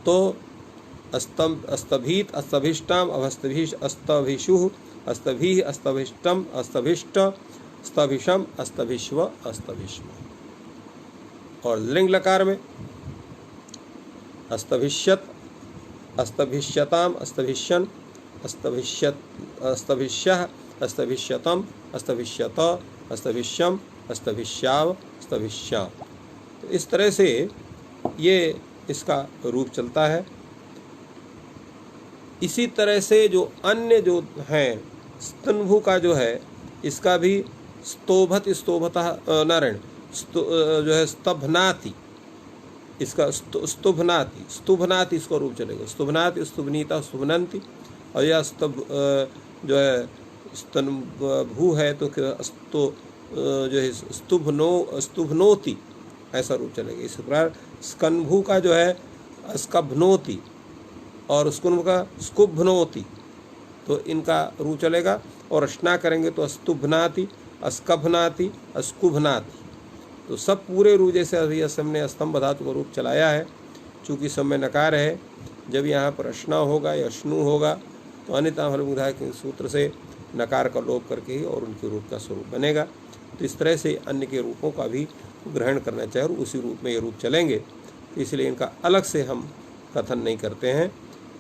A: तो अस्तम, अस्तभीत, अस्तभिष्टाम, अभस्तभीष, अस्तभिषुः, अस्तभीः, अस्तभिष्टम, अस्तभिष्ट, अस्तभिषम, अस्तभिष्व, अस्तभिष्म। और लिंग लकार में अस्तभिष्यत, अस्तभिष्यताम, अस्तभिष्यन, अस्तभिष्यत, अस्तभिष्यः, अस्तभिष्यतम, अस्तभिष्यत, अस्तभिष्यम, अस्तभिष्याव, अस्तभिष्याम। तो इस तरह से ये इसका रूप चलता है। इसी तरह से जो अन्य जो हैं, स्तंभु का जो है इसका भी स्तोभत, स्तोभतः नारायण जो है स्तभनाति, इसका स्तुभनाति, स्तुभनाति इसका रूप चलेगा। स्तुभनाति, स्तुभनीता, स्तुभनंती। और यह स्तभ जो है स्तंभु है तो जो है स्तुभनोति ऐसा रूप चलेगा। इस प्रकार स्कंभु का जो है स्कभनोति और स्कुंभ का स्कुभनोति, तो इनका रूप चलेगा। और रचना करेंगे तो स्तुभनाति, अस्कभनाति, अस्कुभनाति। तो सब पूरे रूप जैसे अभी हमने स्तंभ धातु का रूप चलाया है, चूँकि समय नकार है, जब यहाँ पर रचना होगा या श्नु होगा तो अन्यथा फलमुदाय के सूत्र से नकार का लोप करके ही और उनके रूप का स्वरूप बनेगा। तो इस तरह से अन्य के रूपों का भी ग्रहण करना चाहिए और उसी रूप में ये रूप चलेंगे। तो इसलिए इनका अलग से हम कथन नहीं करते हैं।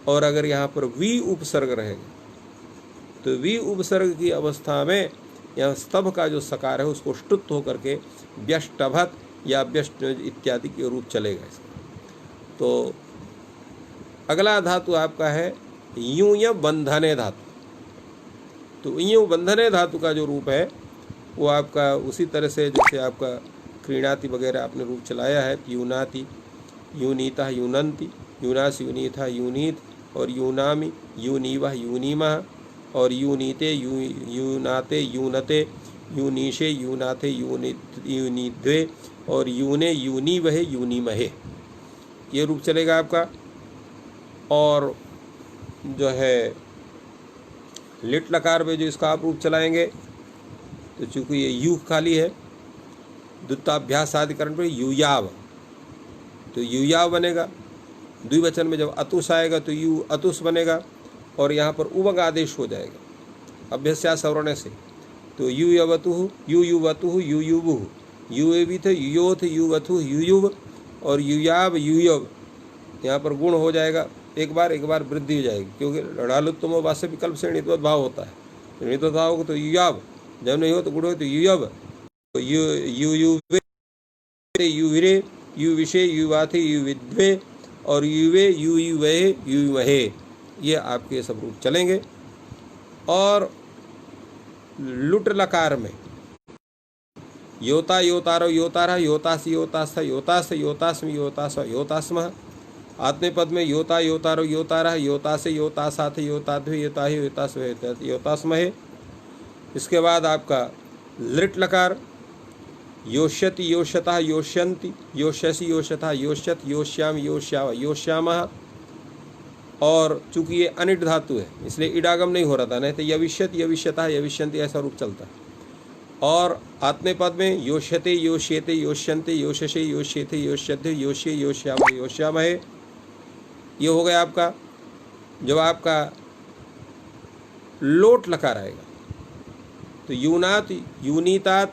A: और अगर यहाँ पर वी उपसर्ग रहेगा तो वी उपसर्ग की अवस्था में यह स्तभ का जो सकार है उसको ष्टुत होकर के व्यष्टभत या व्यष्ट इत्यादि के रूप चलेगा इसका। तो अगला धातु आपका है यूय बंधने धातु। तो यूँ बंधने धातु का जो रूप है वो आपका उसी तरह से जैसे आपका क्रीणाति वगैरह आपने रूप चलाया है, यूनाति, यूनीता, यूनंति, यूनास, यूनीथा, यूनीत, और यूनामी, यूनीवह, यूनीमः, और यूनीते, यूनाते, यूनते, यूनीशे, यूनाथे, यूनिद्वे, और यूने, यूनीवहे, यूनीमहे, ये रूप चलेगा आपका। और जो है लिट लकार में जो इसका आप रूप चलाएंगे तो चूँकि ये यू खाली है, द्विताभ्यास आदिकरण पर यूयाव, तो यूयाव बनेगा। द्विवचन में जब अतुस आएगा तो यू अतुस बनेगा, और यहाँ पर उवग आदेश हो जाएगा अभ्यस्या सवर्ण से, तो यू यवतु, यू युवतु, यू युवु, यू एविथ, युयोथ, युवथु, युयुव, और युयाव, युयव, यहाँ पर गुण हो जाएगा, एक बार वृद्धि हो जाएगी, क्योंकि ऋणालुत्तम वास्य विकल्प से णित्वत भाव होता है। णित्वत भाव हो तो युयाव, जब नहीं हो तो गुण हो तो युयव, तो युयुवे, युविरे, युविषे, युवाथे, युविद्वे, और युवे, युयुवे, युमहे, ये आपके सब रूप चलेंगे। और लुट लकार में योता, योतारो, योतारा, योतास, योतास्थ, योतास्थ, योतास्म, योतास, योतास्म। आत्मे पद में योता, योतारो, योतारा, योतासे, योतासाथ, योताध्वे, योताहि, योतास्व, योतास्म है। इसके बाद आपका लिट लकार योष्यति, योष्यता, योष्यन्ति, योष्यसि, योष्यथा, योष्यत, योष्याम, योष्याव, योष्यामः। और चूंकि ये अनिट धातु है इसलिए इडागम नहीं हो रहा था, नहीं तो यविष्यत, यविष्यता, यविष्यन्ति ऐसा रूप चलता है। और आत्मे पद में योष्यते, योष्येते, योष्यन्ते, योषसे, योष्येथे, योष्यध्य, योष्ये, योष्याव, योष्यामहे, ये हो गया आपका। जब आपका लोट लकार आएगा तो यूनात, यूनीतात,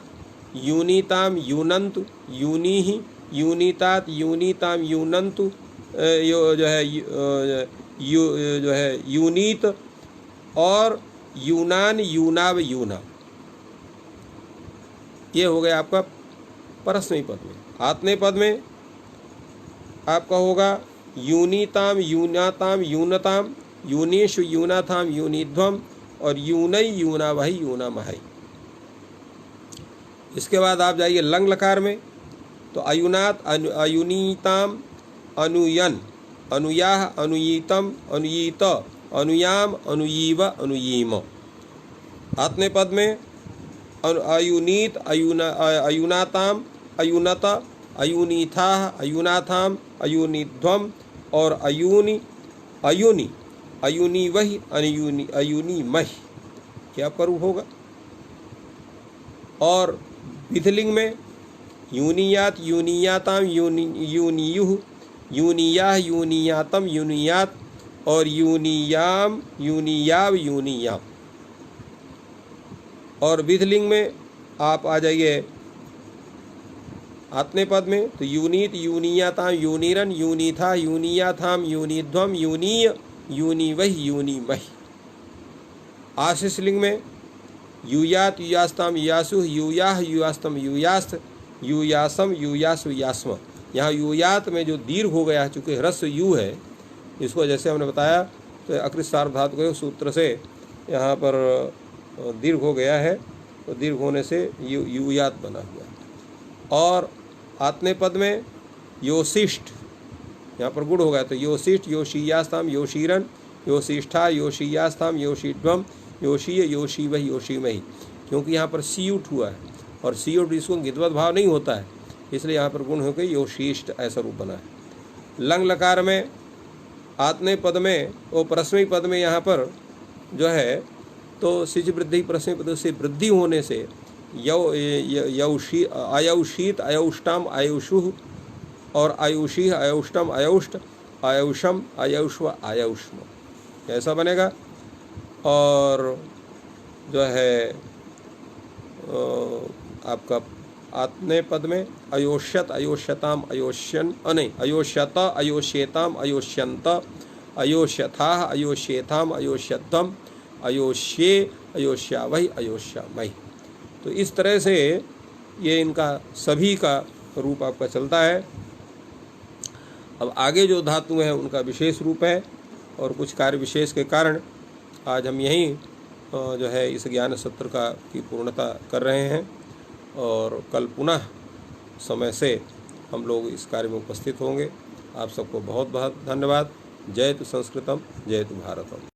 A: यूनीताम, यूनंतु, यूनीहि, यूनीतात, यूनीताम, यूनंतु, जो है यूनीत, और यूनान, यूनाव, यूना, ये हो गया आपका परस्मैपदी पद में। आत्मे पद में आपका होगा यूनीताम, यूनाताम, यूनताम, यूनेषु, यूनाथाम, यूनिध्वम, और यूनई, यूनावहि, यूनामहै। इसके बाद आप जाइए लंग लकार में, तो अयुनात, अयुनीताम, अनुयन, अनुयाह, अनुयीतम, अनुयीत, अनुयाम, अनुयीव, अनुयीम। आत्मे पद में अयुनीत, अयुनाताम, अयुनत, अयुनीथा, अयुनाथाम, अयुनिध्वम, और अयुनि, अयुनि, अयुनि वही, अयुनि, अयुनि मही, क्या आपका रूप होगा। और विधिलिंग में यूनियात, यूनियाताम, यूनियुह, यूनियाह, यूनियातम, यूनियात, और यूनियाम, यूनियाव, यूनियाम। और विधिलिंग में आप आ जाइए आत्मे पद में, तो यूनीत, यूनियाताम, यूनिरन, यूनीथा, यूनियाथाम, यूनिध्वम, यूनीय, यूनिवह, यूनिमहि। आशीष लिंग में यूयात, यूयास्ताम, यूयासु, यूयाह, यूयास्तम, यूयास्त, यूयासम, यूयासु, यास्म। यहाँ यूयात में जो दीर्घ हो गया है, चूँकि ह्रस्व यू है, इसको जैसे हमने बताया तो अकृत सार्व धातु के सूत्र से यहाँ पर दीर्घ हो गया है, तो दीर्घ होने से यूयात बना हुआ। और आत्मे पद में योशिष्ट, यहाँ पर गुण हो गया, तो योशिष्ट, योशियास्ताम, योशीरन, योशिष्ठा, योशियास्ताम, योशीध्वम, योशीय, योशीवह, योशीमहि। क्योंकि यहाँ पर सी उठ हुआ है, और सी उठ इसको गिद्वत भाव नहीं होता है, इसलिए यहाँ पर गुण होकर योशिष्ट ऐसा रूप बना है। लंग लकार में आत्मे पद में वो परस्मै पद में यहाँ पर जो है तो सिज वृद्धि परस्मै पद से वृद्धि होने से अयौषीत, अयौष्टाम, अयौषुः, और आयुषी, अयौष्टम, अयौष्ट, अयौषम, अयौष्व, अयौष्म, ऐसा बनेगा। और जो है आपका आत्मे पद में अयोष्यत, अयोष्यताम, अयोष्यन, नहीं अयोष्यत, अयोष्येताम, अयोष्यंत, अयोष्यथा, अयोष्येथाम, अयोष्यत्वम, अयोष्ये, अयोष्यावहि, अयोष्यामहि। तो इस तरह से ये इनका सभी का रूप आपका चलता है। अब आगे जो धातु हैं उनका विशेष रूप है और कुछ कार्य विशेष के कारण आज हम यहीं जो है इस ज्ञान सत्र की पूर्णता कर रहे हैं और कल पुनः समय से हम लोग इस कार्य में उपस्थित होंगे। आप सबको बहुत बहुत धन्यवाद। जयतु संस्कृतम, जयतु भारतम।